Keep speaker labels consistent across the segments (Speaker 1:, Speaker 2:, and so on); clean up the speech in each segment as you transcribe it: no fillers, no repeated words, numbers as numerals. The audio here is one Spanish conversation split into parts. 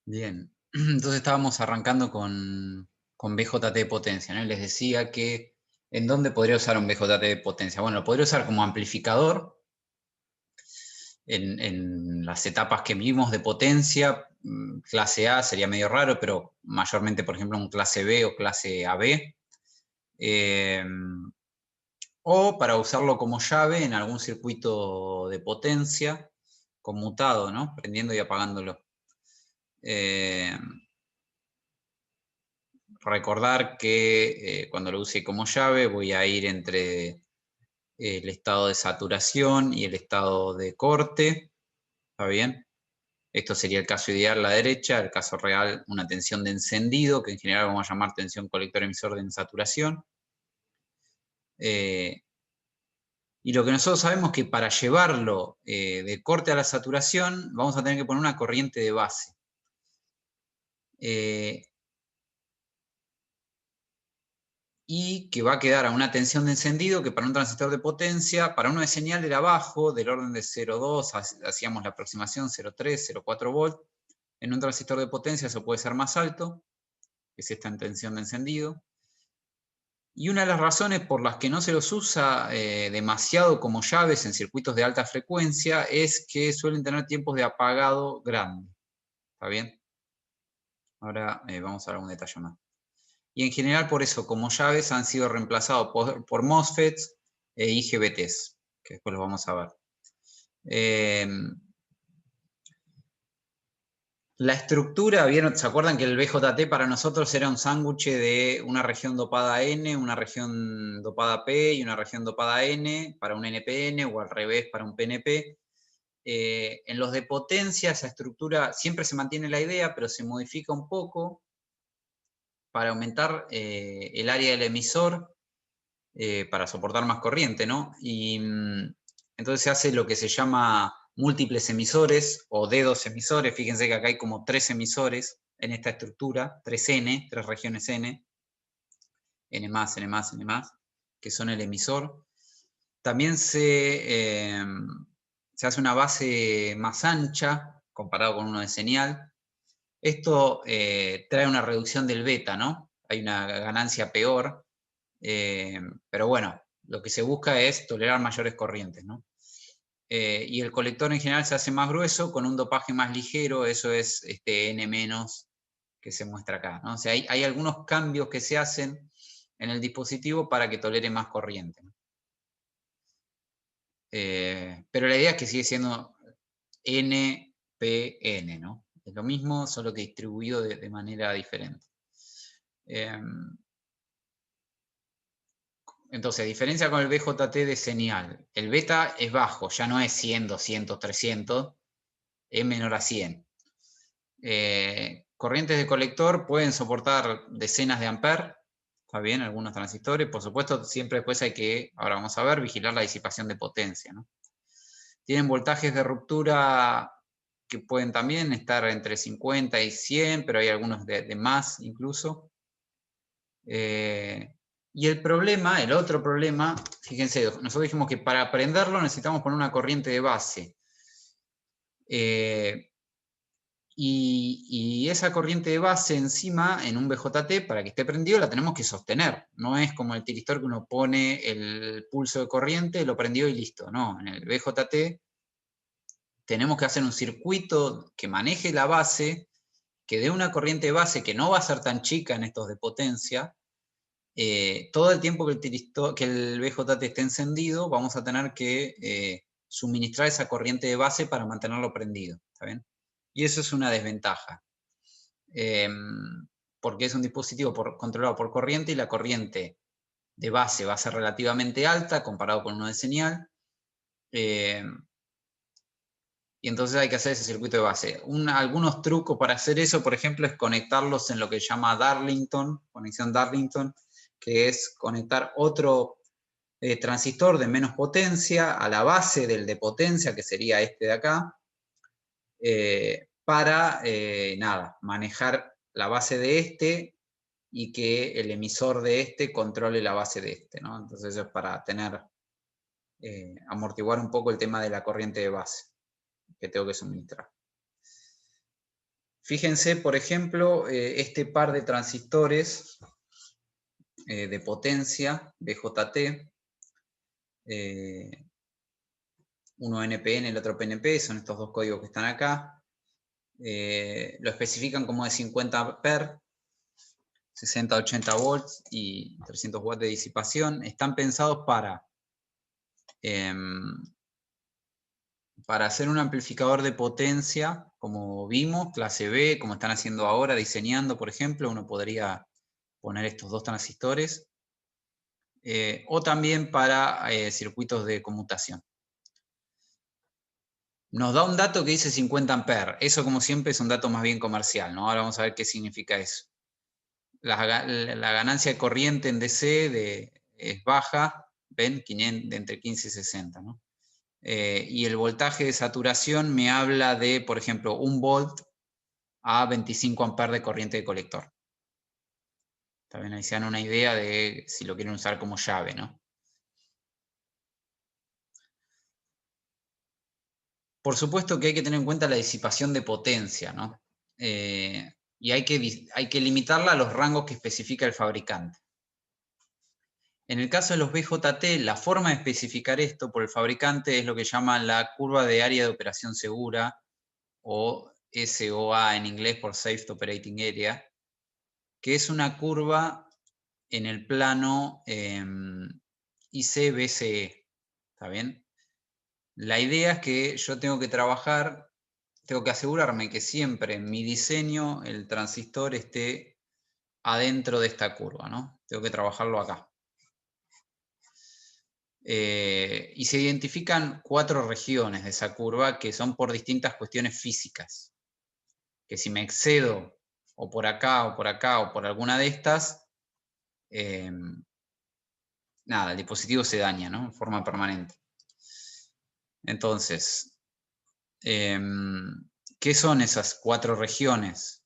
Speaker 1: Bien, entonces estábamos arrancando con BJT de potencia, ¿no? Y les decía que ¿en dónde podría usar un BJT de potencia? Bueno, lo podría usar como amplificador en las etapas que vimos de potencia. Clase A sería medio raro, pero mayormente, por ejemplo, un clase B o clase AB. Eh, o para usarlo como llave en algún circuito de potencia conmutado, ¿no? Prendiendo y apagándolo. Eh, Recordar que cuando lo use como llave voy a ir entre el estado de saturación y el estado de corte. ¿Está bien? Esto sería el caso ideal, la derecha. El caso real, una tensión de encendido, que en general vamos a llamar tensión colector-emisor de saturación. Y lo que nosotros sabemos es que para llevarlo de corte a la saturación vamos a tener que poner una corriente de base. Y que va a quedar a una tensión de encendido que para un transistor de potencia, para uno de señal era bajo, del orden de 0,2, hacíamos la aproximación 0,3, 0,4 volt. En un transistor de potencia eso puede ser más alto, que es esta tensión de encendido. Y una de las razones por las que no se los usa demasiado como llaves en circuitos de alta frecuencia es que suelen tener tiempos de apagado grande. ¿Está bien? Ahora vamos a ver un detalle más. Y en general por eso, como llaves, han sido reemplazados por MOSFETs e IGBTs, que después los vamos a ver. La estructura, ¿vieron? ¿Se acuerdan que el BJT para nosotros era un sándwich de una región dopada N, una región dopada P y una región dopada N para un NPN o al revés para un PNP? En los de potencia esa estructura siempre se mantiene la idea, pero se modifica un poco para aumentar el área del emisor para soportar más corriente, ¿no? Y entonces se hace lo que se llama múltiples emisores o dedos emisores. Fíjense que acá hay como 3 emisores en esta estructura, 3N, 3 regiones N, N más, N más, N más, que son el emisor. También se hace una base más ancha comparado con uno de señal. Esto trae una reducción del beta, ¿no? Hay una ganancia peor, pero bueno, lo que se busca es tolerar mayores corrientes, ¿no? Y el colector en general se hace más grueso con un dopaje más ligero, eso es este N- que se muestra acá, ¿no? O sea, hay algunos cambios que se hacen en el dispositivo para que tolere más corriente, ¿no? Pero la idea es que sigue siendo NPN, ¿no? Es lo mismo, solo que distribuido de manera diferente. Entonces, diferencia con el BJT de señal. El beta es bajo, ya no es 100, 200, 300, es menor a 100. Corrientes de colector pueden soportar decenas de amperes, está bien, algunos transistores. Por supuesto, siempre después hay que, ahora vamos a ver, vigilar la disipación de potencia, ¿no? Tienen voltajes de ruptura que pueden también estar entre 50 y 100, pero hay algunos de más incluso. Y el problema, el otro problema, fíjense, nosotros dijimos que para aprenderlo necesitamos poner una corriente de base. Y esa corriente de base encima, en un BJT, para que esté prendido, la tenemos que sostener. No es como el tiristor que uno pone el pulso de corriente, lo prendió y listo. No, en el BJT tenemos que hacer un circuito que maneje la base, que dé una corriente de base que no va a ser tan chica en estos de potencia. Todo el tiempo que el BJT esté encendido, vamos a tener que suministrar esa corriente de base para mantenerlo prendido. ¿Está bien? Y eso es una desventaja. Porque es un dispositivo controlado por corriente y la corriente de base va a ser relativamente alta comparado con uno de señal. Y entonces hay que hacer ese circuito de base. Algunos trucos para hacer eso, por ejemplo, es conectarlos en lo que se llama Darlington, conexión Darlington, que es conectar otro transistor de menos potencia a la base del de potencia, que sería este de acá, para manejar la base de este y que el emisor de este controle la base de este, ¿no? Entonces eso es para amortiguar un poco el tema de la corriente de base que tengo que suministrar. Fíjense, por ejemplo, este par de transistores de potencia, BJT, uno NPN, el otro PNP, son estos dos códigos que están acá. Lo especifican como de 50 amperes, 60-80 volts y 300 watts de disipación. Están pensados para hacer un amplificador de potencia, como vimos, clase B, como están haciendo ahora, diseñando, por ejemplo, uno podría poner estos dos transistores, o también para circuitos de conmutación. Nos da un dato que dice 50 amperes. Eso, como siempre, es un dato más bien comercial, ¿no? Ahora vamos a ver qué significa eso. La ganancia de corriente en DC es baja, ven, de entre 15 y 60, ¿no? Y el voltaje de saturación me habla de, por ejemplo, 1 volt a 25 amperes de corriente de colector. También ahí se dan una idea de si lo quieren usar como llave, ¿no? Por supuesto que hay que tener en cuenta la disipación de potencia, ¿no? Y hay que limitarla a los rangos que especifica el fabricante. En el caso de los BJT, la forma de especificar esto por el fabricante es lo que llaman la curva de área de operación segura, o SOA en inglés por Safe Operating Area, que es una curva en el plano IC-BCE. ¿Está bien? La idea es que yo tengo que trabajar, tengo que asegurarme que siempre en mi diseño el transistor esté adentro de esta curva, ¿no? Tengo que trabajarlo acá. Y se identifican 4 regiones de esa curva que son por distintas cuestiones físicas. Que si me excedo o por acá o por acá o por alguna de estas, nada, el dispositivo se daña, ¿no? En forma permanente. Entonces, ¿qué son esas 4 regiones?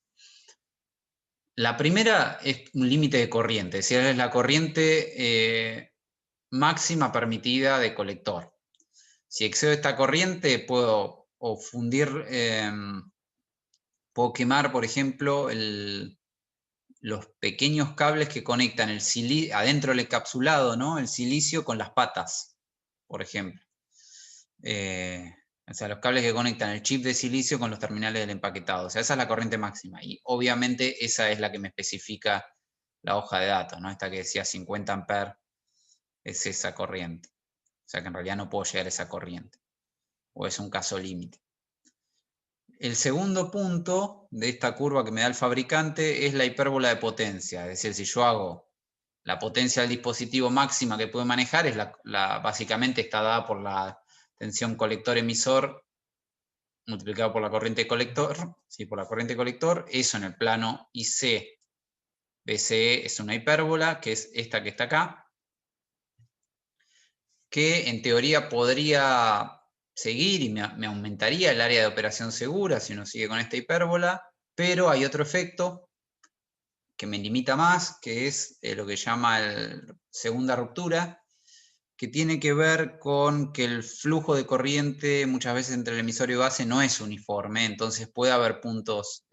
Speaker 1: La primera es un límite de corriente, es decir, es la corriente máxima permitida de colector. Si excedo esta corriente, puedo o fundir, puedo quemar, por ejemplo, los pequeños cables que conectan el adentro del encapsulado, ¿no? El silicio con las patas, por ejemplo. O sea, los cables que conectan el chip de silicio con los terminales del empaquetado. O sea, esa es la corriente máxima. Y obviamente esa es la que me especifica la hoja de datos, ¿no? Esta que decía 50 amperes es esa corriente. O sea que en realidad no puedo llegar a esa corriente. O es un caso límite. El segundo punto de esta curva que me da el fabricante es la hipérbola de potencia. Es decir, si yo hago la potencia del dispositivo máxima que puede manejar, básicamente está dada por la tensión colector-emisor multiplicado por la corriente colector, ¿sí? Por la corriente colector, eso en el plano IC BCE es una hipérbola, que es esta que está acá, que en teoría podría seguir y me aumentaría el área de operación segura si uno sigue con esta hipérbola, pero hay otro efecto que me limita más, que es lo que llama segunda ruptura, que tiene que ver con que el flujo de corriente muchas veces entre el emisor y base no es uniforme, entonces puede haber puntos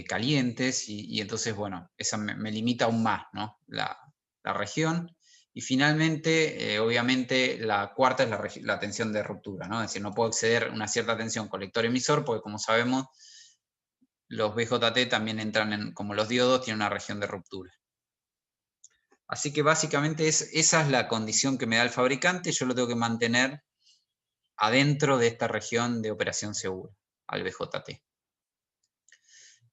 Speaker 1: calientes y entonces, bueno, esa me limita aún más, ¿no? La región. Y finalmente, obviamente, la cuarta es la tensión de ruptura, ¿no? Es decir, no puedo exceder una cierta tensión colector-emisor porque, como sabemos, los BJT también entran como los diodos, tienen una región de ruptura. Así que básicamente esa es la condición que me da el fabricante, yo lo tengo que mantener adentro de esta región de operación segura, al BJT.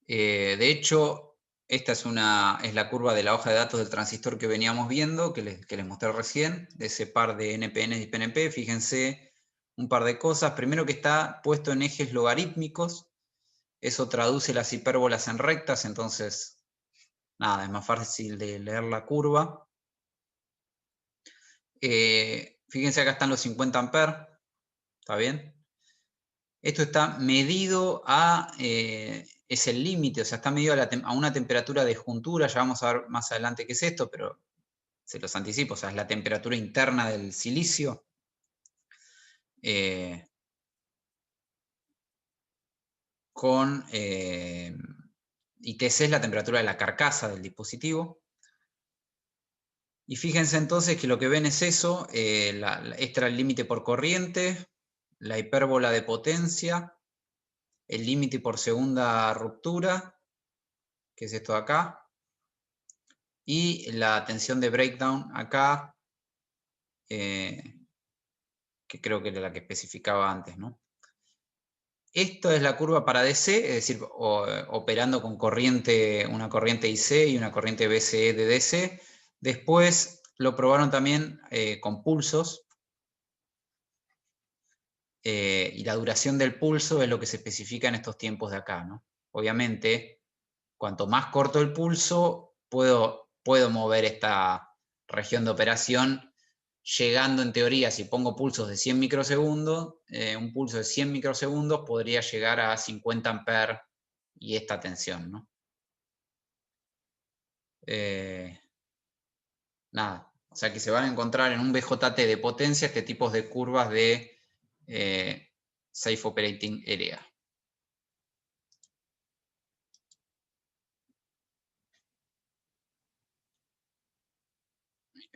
Speaker 1: De hecho, esta es la curva de la hoja de datos del transistor que veníamos viendo, que les mostré recién, de ese par de NPN y PNP. Fíjense un par de cosas. Primero, que está puesto en ejes logarítmicos. Eso traduce las hipérbolas en rectas, entonces, nada, es más fácil de leer la curva. Fíjense, acá están los 50 amperes. ¿Está bien? Esto está medido es el límite, o sea, está medido a una temperatura de juntura, ya vamos a ver más adelante qué es esto, pero se los anticipo, o sea, es la temperatura interna del silicio. con y Tc es la temperatura de la carcasa del dispositivo. Y fíjense entonces que lo que ven es eso, este era el límite por corriente, la hipérbola de potencia, el límite por segunda ruptura, que es esto de acá, y la tensión de breakdown acá, que creo que era la que especificaba antes, ¿no? Esto es la curva para DC, es decir, operando con una corriente IC y una corriente BCE de DC. Después lo probaron también con pulsos, y la duración del pulso es lo que se especifica en estos tiempos de acá, ¿no? Obviamente, cuanto más corto el pulso, puedo mover esta región de operación, llegando en teoría, si pongo pulsos de 100 microsegundos, un pulso de 100 microsegundos podría llegar a 50 amperes y esta tensión, ¿no? Nada, o sea que se van a encontrar en un BJT de potencia este tipo de curvas de Safe Operating Area.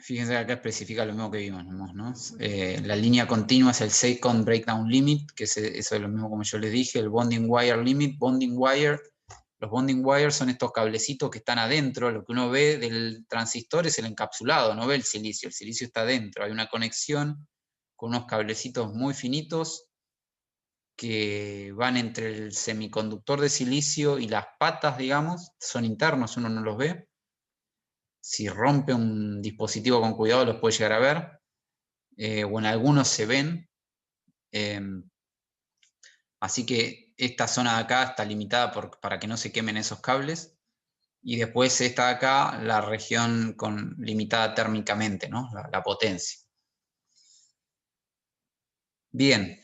Speaker 1: Fíjense que acá especifica lo mismo que vimos, ¿no? La línea continua es el Second Breakdown Limit, que eso es lo mismo como yo les dije, el Bonding Wire Limit, Bonding Wire. Los bonding wires son estos cablecitos que están adentro, lo que uno ve del transistor es el encapsulado, no ve el silicio está adentro, hay una conexión con unos cablecitos muy finitos que van entre el semiconductor de silicio y las patas, digamos, son internos, uno no los ve. Si rompe un dispositivo con cuidado los puede llegar a ver, o en algunos se ven. Así que esta zona de acá está limitada para que no se quemen esos cables. Y después esta de acá, la región limitada térmicamente, ¿no? La potencia. Bien,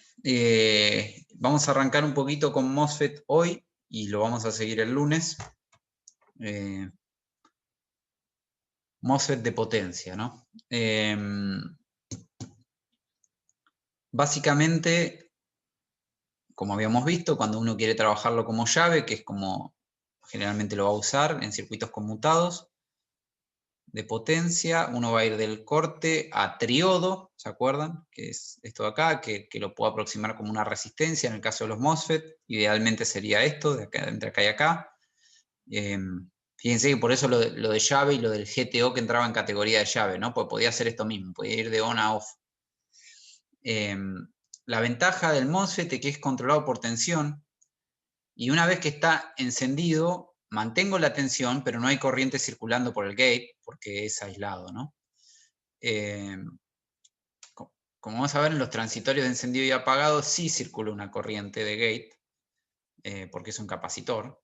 Speaker 1: vamos a arrancar un poquito con MOSFET hoy y lo vamos a seguir el lunes. MOSFET de potencia, ¿no? Básicamente, como habíamos visto, cuando uno quiere trabajarlo como llave, que es como generalmente lo va a usar en circuitos conmutados de potencia, uno va a ir del corte a triodo, ¿se acuerdan? Que es esto de acá, que lo puedo aproximar como una resistencia en el caso de los MOSFET, idealmente sería esto, de acá, entre acá y acá. Fíjense que por eso lo de llave y lo del GTO que entraba en categoría de llave, ¿no? Pues podía hacer esto mismo, podía ir de on a off. La ventaja del MOSFET es que es controlado por tensión, y una vez que está encendido, mantengo la tensión, pero no hay corriente circulando por el gate, porque es aislado, ¿no? Como vamos a ver, en los transitorios de encendido y apagado sí circula una corriente de gate, porque es un capacitor.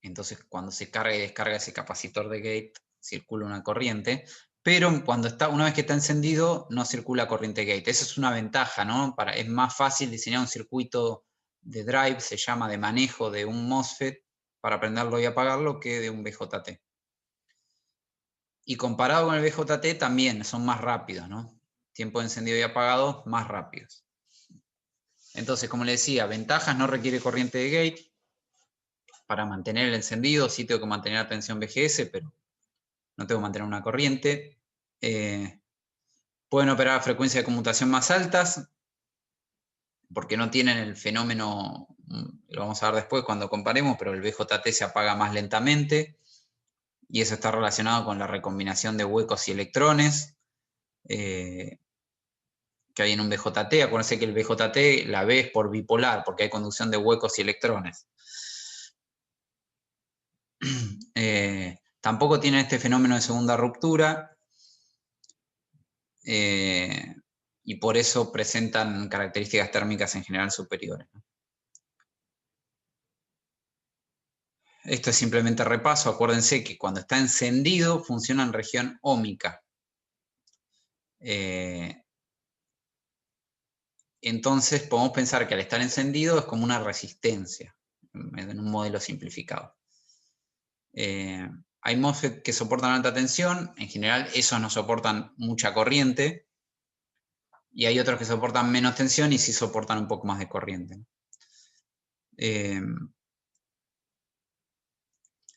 Speaker 1: Entonces, cuando se carga y descarga ese capacitor de gate, circula una corriente. Pero una vez que está encendido, no circula corriente gate. Esa es una ventaja, ¿no? Es más fácil diseñar un circuito de drive, se llama, de manejo de un MOSFET para prenderlo y apagarlo, que de un BJT. Y comparado con el BJT también son más rápidos, ¿no? Tiempo de encendido y apagado más rápidos. Entonces, como les decía, ventajas: no requiere corriente de gate. Para mantener el encendido sí tengo que mantener la tensión BGS, pero no tengo que mantener una corriente. Pueden operar a frecuencias de conmutación más altas, porque no tienen el fenómeno, lo vamos a ver después cuando comparemos, pero el BJT se apaga más lentamente, y eso está relacionado con la recombinación de huecos y electrones que hay en un BJT. Acuérdense que el BJT, la B es por bipolar, porque hay conducción de huecos y electrones. Tampoco tienen este fenómeno de segunda ruptura, y por eso presentan características térmicas en general superiores. Esto es simplemente repaso. Acuérdense que cuando está encendido funciona en región óhmica. Entonces podemos pensar que al estar encendido es como una resistencia, en un modelo simplificado. Hay MOSFET que soportan alta tensión, en general esos no soportan mucha corriente, y hay otros que soportan menos tensión y sí soportan un poco más de corriente.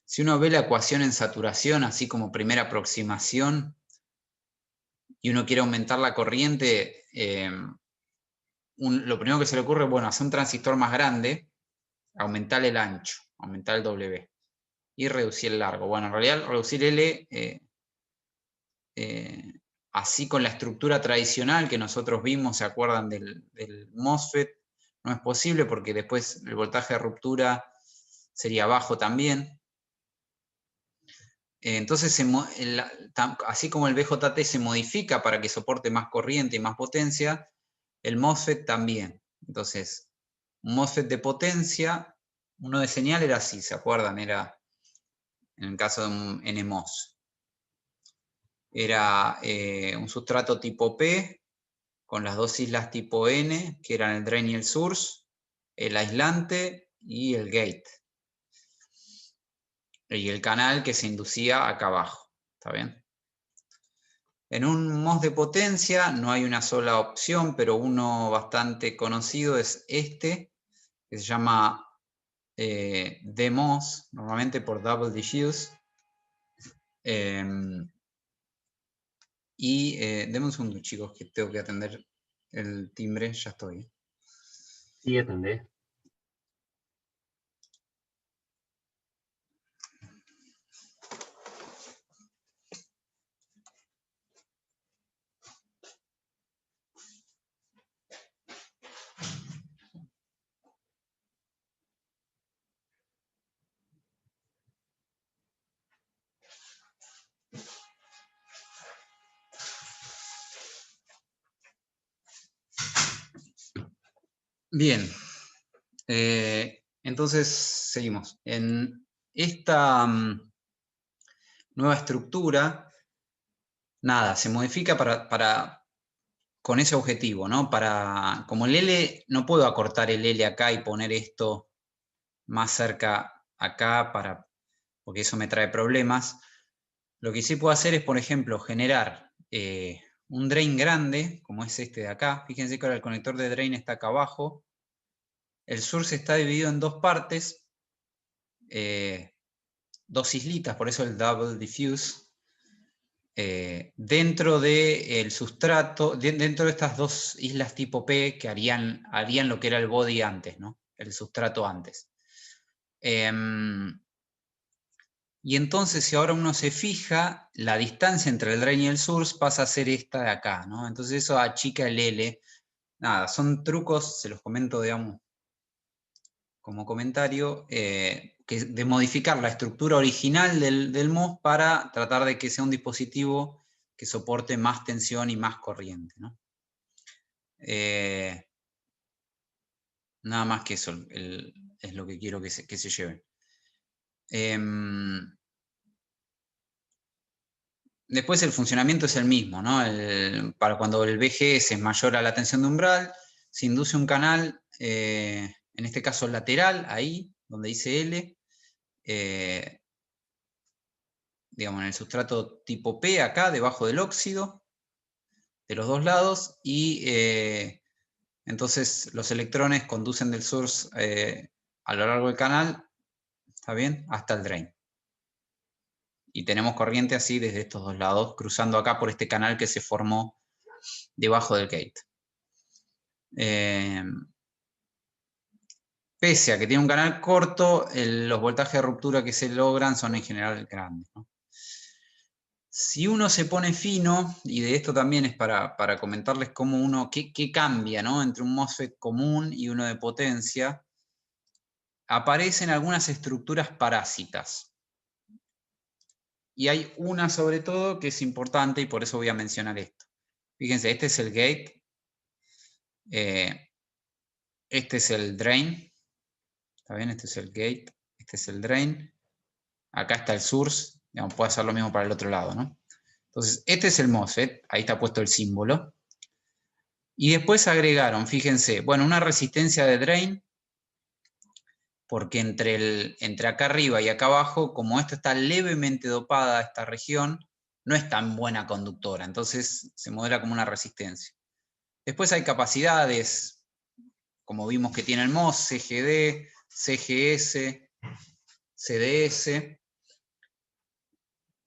Speaker 1: Si uno ve la ecuación en saturación, así como primera aproximación, y uno quiere aumentar la corriente, lo primero que se le ocurre, bueno, hacer un transistor más grande, aumentar el ancho, aumentar el W, y reducir el largo. Bueno, en realidad reducir L, así con la estructura tradicional que nosotros vimos, ¿se acuerdan del MOSFET? No es posible porque después el voltaje de ruptura sería bajo también. Entonces, así como el BJT se modifica para que soporte más corriente y más potencia, el MOSFET también. Entonces, un MOSFET de potencia, uno de señal era así, ¿se acuerdan? Era, en el caso de un NMOS, era un sustrato tipo P con las dos islas tipo N, que eran el drain y el source, el aislante y el gate. Y el canal que se inducía acá abajo, ¿está bien? En un MOS de potencia no hay una sola opción, pero uno bastante conocido es este, que se llama DMOS, normalmente por Double Diffuse. Deme un segundo, chicos, que tengo que atender el timbre, ya estoy.
Speaker 2: Sí, atendé.
Speaker 1: Bien, entonces seguimos. En esta nueva estructura, nada, se modifica con ese objetivo, ¿no? Como el L, no puedo acortar el L acá y poner esto más cerca acá porque eso me trae problemas. Lo que sí puedo hacer es, por ejemplo, generar un drain grande, como es este de acá. Fíjense que ahora el conector de drain está acá abajo. El source está dividido en dos partes, dos islitas, por eso el double diffuse. Dentro del sustrato, dentro de estas dos islas tipo P que harían lo que era el body antes, ¿no? El sustrato antes. Y entonces, si ahora uno se fija, la distancia entre el drain y el source pasa a ser esta de acá, ¿no? Entonces eso achica el L. Nada, son trucos, se los comento, digamos, como comentario, de modificar la estructura original del MOS para tratar de que sea un dispositivo que soporte más tensión y más corriente, ¿no? Nada más que eso es lo que quiero que se lleven. Después el funcionamiento es el mismo, ¿no? Para cuando el VGS es mayor a la tensión de umbral, se induce un canal, en este caso lateral, ahí, donde dice L, digamos en el sustrato tipo P, acá, debajo del óxido, de los dos lados, y entonces los electrones conducen del source a lo largo del canal, ¿está bien? Hasta el drain. Y tenemos corriente así desde estos dos lados, cruzando acá por este canal que se formó debajo del gate. Pese a que tiene un canal corto, los voltajes de ruptura que se logran son en general grandes, ¿no? Si uno se pone fino, y de esto también es para comentarles cómo qué cambia, ¿no? Entre un MOSFET común y uno de potencia, aparecen algunas estructuras parásitas. Y hay una sobre todo que es importante y por eso voy a mencionar esto. Fíjense, este es el gate, este es el drain, ¿está bien? Este es el gate, este es el drain, acá está el source, digamos, puedo hacer lo mismo para el otro lado, ¿no? Entonces, este es el MOSFET, ahí está puesto el símbolo. Y después agregaron, fíjense, bueno, una resistencia de drain, porque entre acá arriba y acá abajo, como esta está levemente dopada, esta región, no es tan buena conductora, entonces se modela como una resistencia. Después hay capacidades, como vimos que tiene el MOS, CGD, CGS, CDS.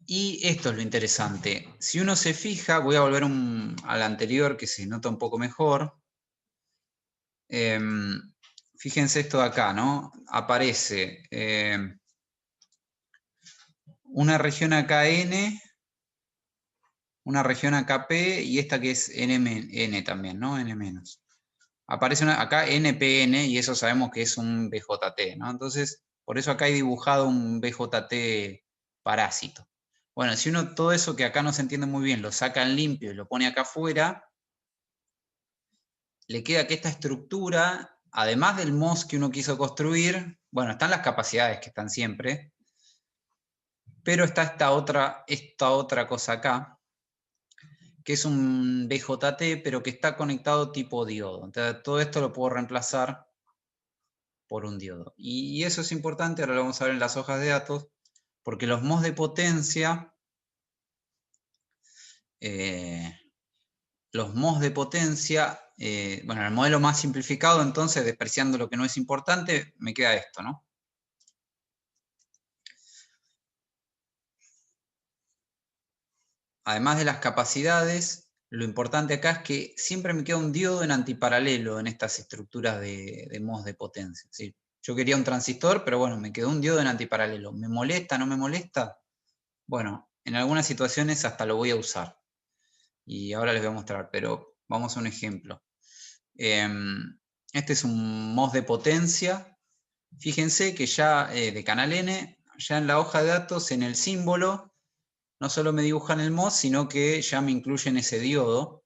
Speaker 1: Y esto es lo interesante. Si uno se fija, voy a volver al anterior que se nota un poco mejor. Fíjense esto de acá, ¿no? Aparece una región acá N, una región acá P y esta que es N también, ¿no? N menos. Aparece acá NPN y eso sabemos que es un BJT, ¿no? Entonces, por eso acá hay dibujado un BJT parásito. Bueno, si uno todo eso que acá no se entiende muy bien lo saca en limpio y lo pone acá afuera, le queda que esta estructura, además del MOS que uno quiso construir, bueno, están las capacidades que están siempre, pero está esta otra cosa acá, que es un BJT, pero que está conectado tipo diodo. Entonces, todo esto lo puedo reemplazar por un diodo. Y eso es importante, ahora lo vamos a ver en las hojas de datos, porque los MOS de potencia, bueno, el modelo más simplificado, entonces, despreciando lo que no es importante, me queda esto, ¿no? Además de las capacidades, lo importante acá es que siempre me queda un diodo en antiparalelo en estas estructuras de MOS de potencia. ¿Sí? Yo quería un transistor, pero bueno, me quedó un diodo en antiparalelo. ¿Me molesta, no me molesta? Bueno, en algunas situaciones hasta lo voy a usar. Y ahora les voy a mostrar, pero vamos a un ejemplo. Este es un MOS de potencia. Fíjense que ya de canal N, ya en la hoja de datos, en el símbolo, no solo me dibujan el MOS, sino que ya me incluyen ese diodo,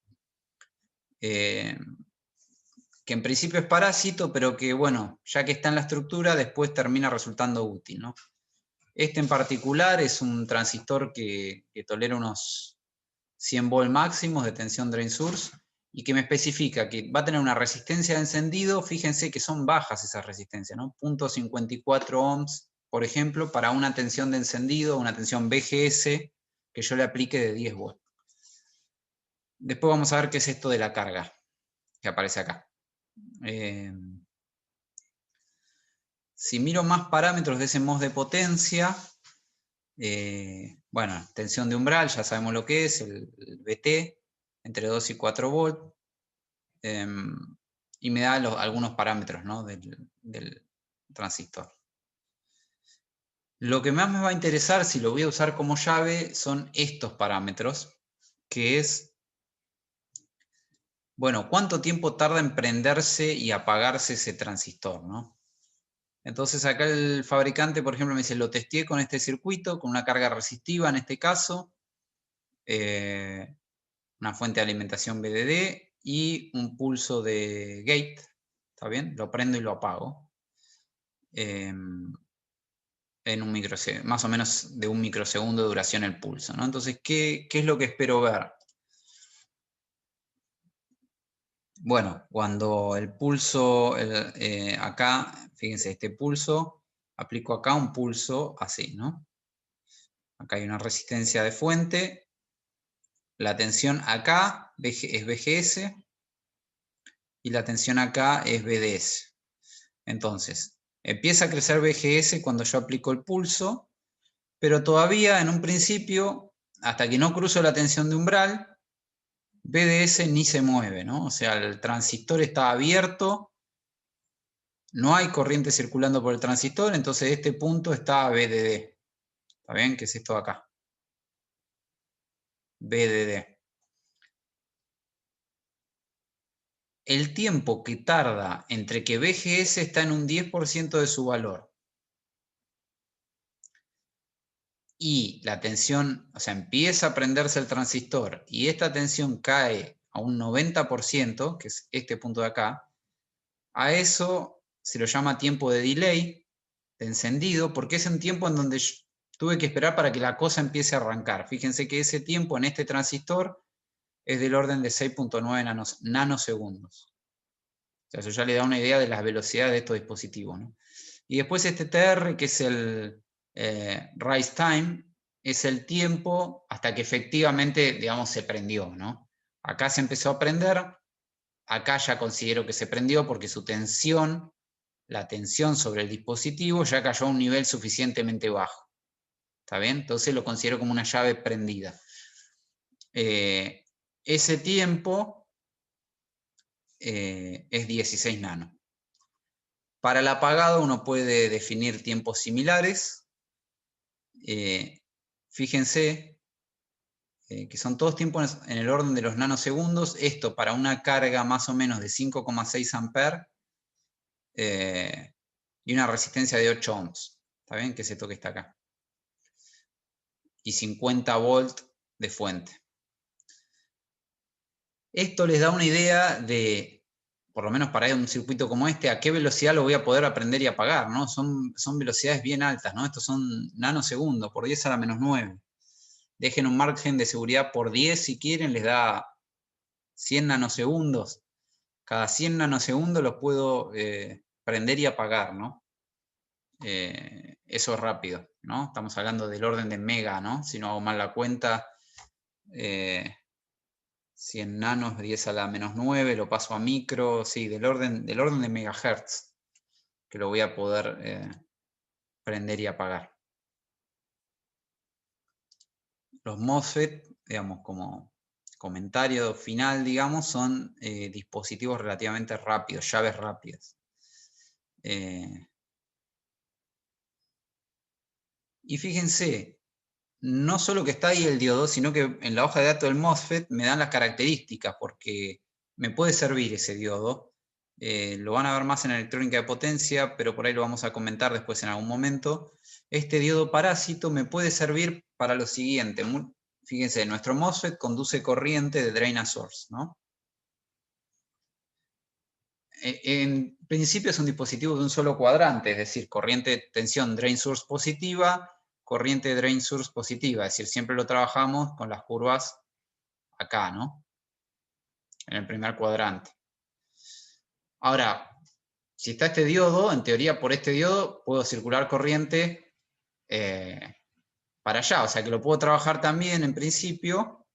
Speaker 1: que en principio es parásito, pero que, bueno, ya que está en la estructura, después termina resultando útil, ¿no? Este en particular es un transistor que tolera unos 100 volt máximos de tensión drain source y que me especifica que va a tener una resistencia de encendido. Fíjense que son bajas esas resistencias, ¿no? 0.54 ohms, por ejemplo, para una tensión de encendido, una tensión BGS que yo le aplique de 10 volts. Después vamos a ver qué es esto de la carga que aparece acá. Si miro más parámetros de ese MOS de potencia, bueno, tensión de umbral, ya sabemos lo que es, el BT, entre 2 y 4 volts, y me da algunos parámetros, ¿no? del transistor. Lo que más me va a interesar, si lo voy a usar como llave, son estos parámetros, que es, bueno, cuánto tiempo tarda en prenderse y apagarse ese transistor, ¿no? Entonces acá el fabricante, por ejemplo, me dice, lo testé con este circuito, con una carga resistiva en este caso, una fuente de alimentación VDD y un pulso de gate, ¿está bien? Lo prendo y lo apago. En un microsegundo, más o menos de un microsegundo de duración el pulso, ¿no? Entonces, ¿qué es lo que espero ver? Bueno, cuando el pulso, acá, fíjense, este pulso, aplico acá un pulso así, ¿no? Acá hay una resistencia de fuente, la tensión acá es BGS y la tensión acá es BDS. Entonces, empieza a crecer BGS cuando yo aplico el pulso, pero todavía en un principio, hasta que no cruzo la tensión de umbral, BDS ni se mueve, ¿no? O sea, el transistor está abierto, no hay corriente circulando por el transistor, entonces este punto está BDD. ¿Está bien? ¿Qué es esto de acá? BDD. El tiempo que tarda entre que BGS está en un 10% de su valor y la tensión, o sea, empieza a prenderse el transistor y esta tensión cae a un 90%, que es este punto de acá, a eso se lo llama tiempo de delay, de encendido, porque es un tiempo en donde tuve que esperar para que la cosa empiece a arrancar. Fíjense que ese tiempo en este transistor es del orden de 6.9 nanosegundos. O sea, eso ya le da una idea de las velocidades de estos dispositivos, ¿no? Y después este TR, que es el rise time, es el tiempo hasta que efectivamente, digamos, se prendió, ¿no? Acá se empezó a prender, acá ya considero que se prendió porque su tensión la tensión sobre el dispositivo ya cayó a un nivel suficientemente bajo. ¿Está bien? Entonces lo considero como una llave prendida. Ese tiempo es 16 nanos. Para el apagado uno puede definir tiempos similares. Fíjense que son todos tiempos en el orden de los nanosegundos. Esto para una carga más o menos de 5,6 amperes y una resistencia de 8 ohms. ¿Está bien? Que ese toque está acá. Y 50 volts de fuente. Esto les da una idea de, por lo menos para un circuito como este, a qué velocidad lo voy a poder aprender y apagar, ¿no? Son velocidades bien altas, ¿no? Estos son nanosegundos, por 10 a la menos 9. Dejen un margen de seguridad por 10 si quieren, les da 100 nanosegundos. Cada 100 nanosegundos los puedo prender y apagar, ¿no? Eso es rápido, ¿no? Estamos hablando del orden de mega, ¿no? Si no hago mal la cuenta, 100 nanos, 10 a la menos 9, lo paso a micro, sí, del orden de megahertz, que lo voy a poder prender y apagar. Los MOSFET, digamos, como comentario final, digamos, son dispositivos relativamente rápidos, llaves rápidas. Y fíjense, no solo que está ahí el diodo, sino que en la hoja de datos del MOSFET me dan las características, porque me puede servir ese diodo. Lo van a ver más en electrónica de potencia, pero por ahí lo vamos a comentar después en algún momento. Este diodo parásito me puede servir para lo siguiente. Fíjense, nuestro MOSFET conduce corriente de drain a source, ¿no? En principio es un dispositivo de un solo cuadrante, es decir, corriente tensión drain source positiva, corriente drain source positiva, es decir, siempre lo trabajamos con las curvas acá, ¿no? En el primer cuadrante. Ahora, si está este diodo, en teoría por este diodo puedo circular corriente para allá, o sea que lo puedo trabajar también en principio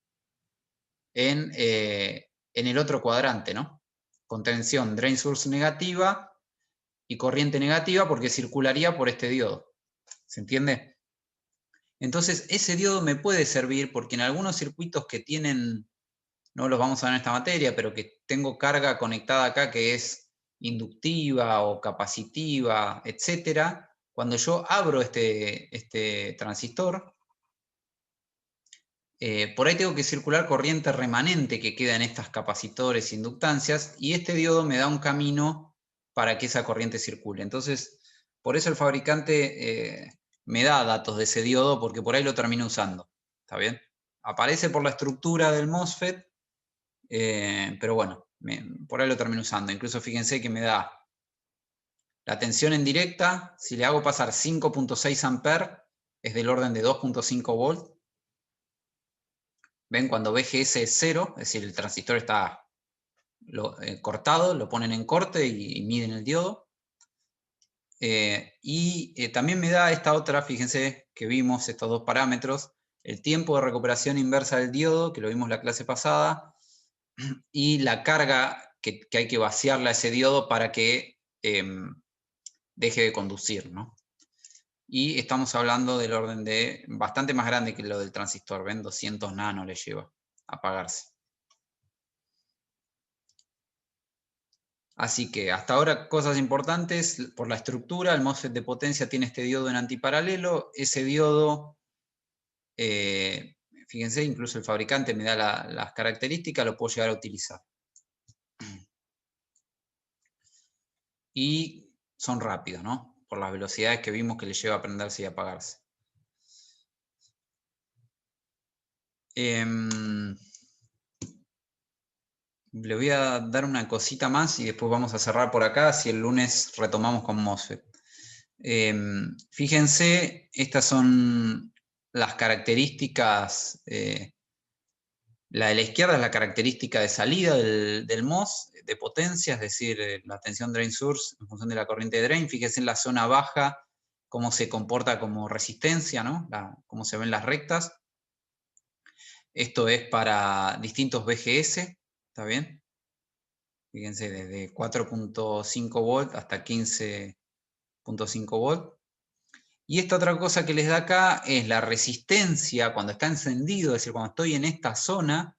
Speaker 1: en el otro cuadrante, ¿no? Con tensión drain source negativa y corriente negativa porque circularía por este diodo. ¿Se entiende? Entonces, ese diodo me puede servir porque en algunos circuitos que tienen, no los vamos a ver en esta materia, pero que tengo carga conectada acá que es inductiva o capacitiva, etcétera, cuando yo abro este transistor, por ahí tengo que circular corriente remanente que queda en estas capacitores e inductancias, y este diodo me da un camino para que esa corriente circule. Entonces, por eso el fabricante me da datos de ese diodo, porque por ahí lo termino usando. ¿Está bien? Aparece por la estructura del MOSFET, pero bueno, por ahí lo termino usando. Incluso fíjense que me da la tensión en directa. Si le hago pasar 5,6 amperes, es del orden de 2,5 volts. ¿Ven? Cuando VGS es 0, es decir, el transistor está cortado, lo ponen en corte y miden el diodo. También me da esta otra, fíjense que vimos estos dos parámetros, el tiempo de recuperación inversa del diodo, que lo vimos la clase pasada, y la carga que hay que vaciarle a ese diodo para que deje de conducir, ¿no? Y estamos hablando del orden de bastante más grande que lo del transistor, ¿ven? 200 nanos le lleva a apagarse. Así que hasta ahora cosas importantes, por la estructura, el MOSFET de potencia tiene este diodo en antiparalelo, ese diodo, fíjense, incluso el fabricante me da las características, lo puedo llegar a utilizar. Y son rápidos, ¿no? Por las velocidades que vimos que le lleva a prenderse y apagarse. Le voy a dar una cosita más y después vamos a cerrar por acá, si el lunes retomamos con MOSFET. Fíjense, estas son las características, la de la izquierda es la característica de salida del MOS, de potencia, es decir, la tensión drain source en función de la corriente de drain. Fíjense en la zona baja cómo se comporta como resistencia, ¿no? Cómo se ven las rectas. Esto es para distintos VGS, ¿está bien? Fíjense, desde 4.5 volt hasta 15.5 volt. Y esta otra cosa que les da acá es la resistencia cuando está encendido, es decir, cuando estoy en esta zona,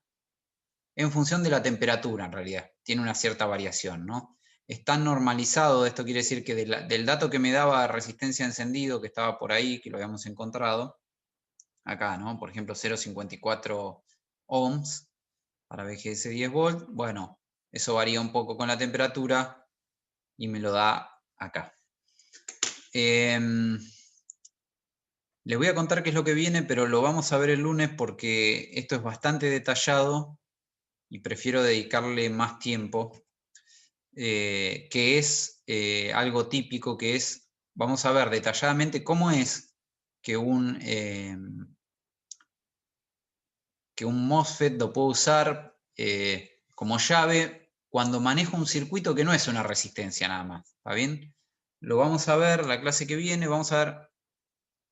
Speaker 1: en función de la temperatura en realidad. Tiene una cierta variación, ¿no? Está normalizado, esto quiere decir que del dato que me daba resistencia encendido, que estaba por ahí, que lo habíamos encontrado, acá, ¿no? Por ejemplo, 0,54 ohms para VGS 10 volt. Bueno, eso varía un poco con la temperatura y me lo da acá. Les voy a contar qué es lo que viene, pero lo vamos a ver el lunes porque esto es bastante detallado y prefiero dedicarle más tiempo, que es algo típico, que es, vamos a ver detalladamente cómo es que un MOSFET lo puedo usar como llave cuando manejo un circuito que no es una resistencia nada más, ¿está bien? Lo vamos a ver la clase que viene, vamos a ver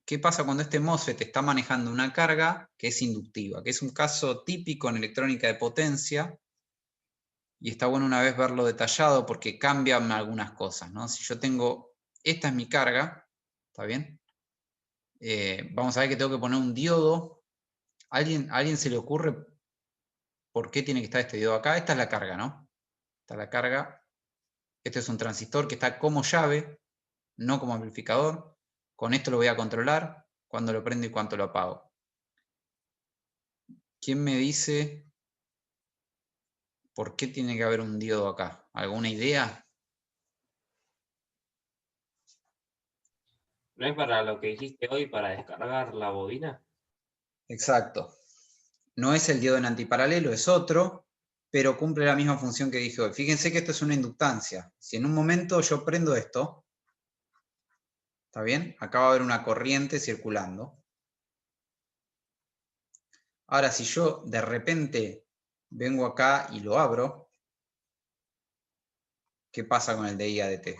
Speaker 1: qué pasa cuando este MOSFET está manejando una carga que es inductiva, que es un caso típico en electrónica de potencia, y está bueno una vez verlo detallado porque cambian algunas cosas, ¿no? Si yo tengo, esta es mi carga, ¿está bien? Vamos a ver que tengo que poner un diodo. ¿A alguien se le ocurre por qué tiene que estar este diodo acá? Esta es la carga, ¿no? Esta es la carga. Este es un transistor que está como llave, no como amplificador. Con esto lo voy a controlar cuando lo prendo y cuánto lo apago. ¿Quién me dice por qué tiene que haber un diodo acá? ¿Alguna idea?
Speaker 2: ¿No es para lo que dijiste hoy, para descargar la bobina?
Speaker 1: Exacto. No es el diodo en antiparalelo, es otro, pero cumple la misma función que dije hoy. Fíjense que esto es una inductancia. Si en un momento yo prendo esto, ¿está bien? Acá va a haber una corriente circulando. Ahora, si yo de repente vengo acá y lo abro, ¿qué pasa con el DI ADT?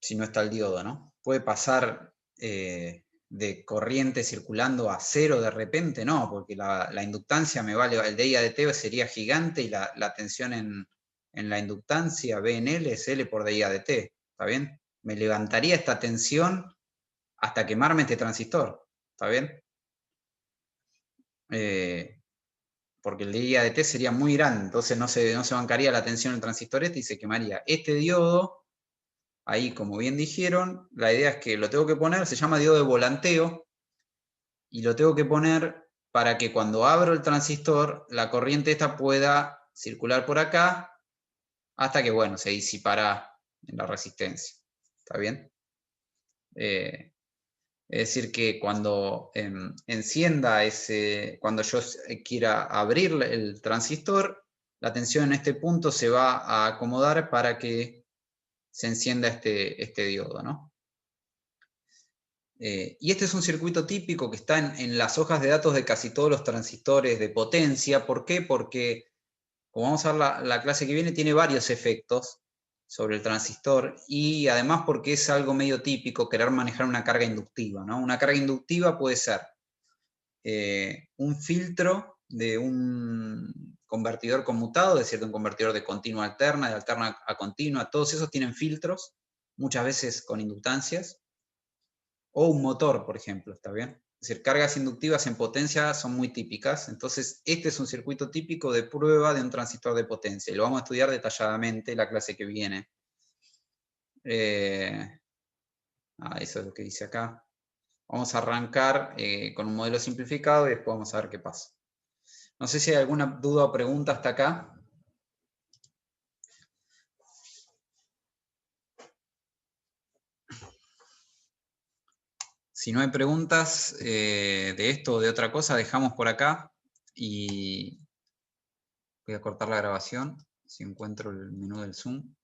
Speaker 1: Si no está el diodo, ¿no? ¿Puede pasar de corriente circulando a cero de repente? No, porque la inductancia me vale, el DI ADT sería gigante y la tensión en la inductancia B en L es L por DI ADT, ¿está bien? Me levantaría esta tensión hasta quemarme este transistor, ¿está bien? Porque el DI ADT sería muy grande, entonces no se bancaría la tensión del transistor este y se quemaría. Este diodo, ahí como bien dijeron, la idea es que lo tengo que poner, se llama diodo de volanteo, y lo tengo que poner para que cuando abro el transistor, la corriente esta pueda circular por acá, hasta que, bueno, se disipará en la resistencia. ¿Está bien? Es decir, que cuando encienda cuando yo quiera abrir el transistor, la tensión en este punto se va a acomodar para que se encienda este diodo, ¿no? Y este es un circuito típico que está en las hojas de datos de casi todos los transistores de potencia. ¿Por qué? Porque, como vamos a ver la clase que viene, tiene varios efectos sobre el transistor, y además porque es algo medio típico querer manejar una carga inductiva, ¿no? Una carga inductiva puede ser un filtro de un convertidor conmutado, es decir, de un convertidor de continua a alterna, de alterna a continua. Todos esos tienen filtros, muchas veces con inductancias. O un motor, por ejemplo, ¿está bien? Es decir, cargas inductivas en potencia son muy típicas. Entonces, este es un circuito típico de prueba de un transistor de potencia. Y lo vamos a estudiar detalladamente la clase que viene. Eso es lo que dice acá. Vamos a arrancar con un modelo simplificado y después vamos a ver qué pasa. No sé si hay alguna duda o pregunta hasta acá. Si no hay preguntas de esto o de otra cosa, dejamos por acá y voy a cortar la grabación si encuentro el menú del Zoom.